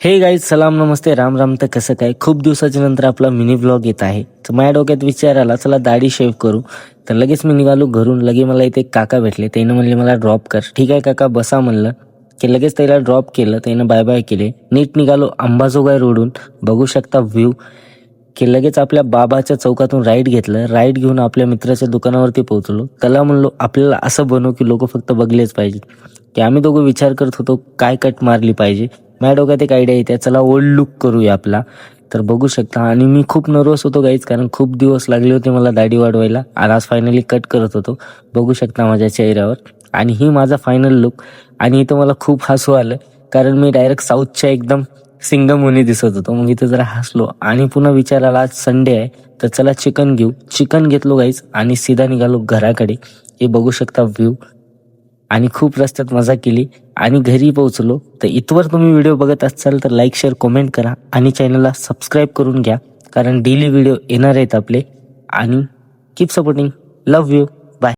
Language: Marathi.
हे गाईज, सलाम नमस्ते राम राम. तर कसं काय, खूप दिवसाच्या नंतर आपला मिनी व्लॉग येत आहे. तर माझ्या डोक्यात विचार आला, चला दाढी शेव करू. तर लगेच मी निघालो घरून. लगे मला इथे काका भेटले. त्यानं म्हणले मला ड्रॉप कर. ठीक आहे काका, बसा म्हणलं. की लगेच त्याला ड्रॉप केलं. त्यानं बाय बाय केले. नीट निघालो अंबाजोगाई रोडून. बघू शकता व्ह्यू. की लगेच आपल्या बाबाच्या चौकातून राईट घेतलं. राईट घेऊन आपल्या मित्राच्या दुकानावरती पोहोचलो. त्याला म्हणलो आपल्याला असं बनवू की लोक फक्त बघलेच पाहिजे. की आम्ही दोघं विचार करत होतो काय कट मारली पाहिजे. माझ्या डोक्यात एक आयडिया येते, चला ओल्ड लुक करूया आपला. तर बघू शकता. आणि मी खूप नर्वस होतो गाईज, कारण खूप दिवस लागले होते मला दाढी वाढवायला. आणि आज फायनली कट करत होतो. बघू शकता माझ्या चेहऱ्यावर. आणि ही माझा फायनल लुक. आणि इथं मला खूप हसू आलं, कारण मी डायरेक्ट साऊथच्या एकदम सिंगम होणी दिसत होतो. मग इथं जरा हसलो आणि पुन्हा विचार आला आज संडे आहे, तर चला चिकन घेऊ. चिकन घेतलो गाईज आणि सीधा निघालो घराकडे. हे बघू शकता व्ह्यू. आणि खूप रस्त्यात मजा केली आणि घरी पोहोचलो. तर इथवर तुम्ही व्हिडिओ बघत असाल तर लाईक शेअर कमेंट करा आणि चॅनलला सबस्क्राईब करून घ्या, कारण डेली व्हिडिओ येणार आहेत आपले. आणि कीप सपोर्टिंग. Love you.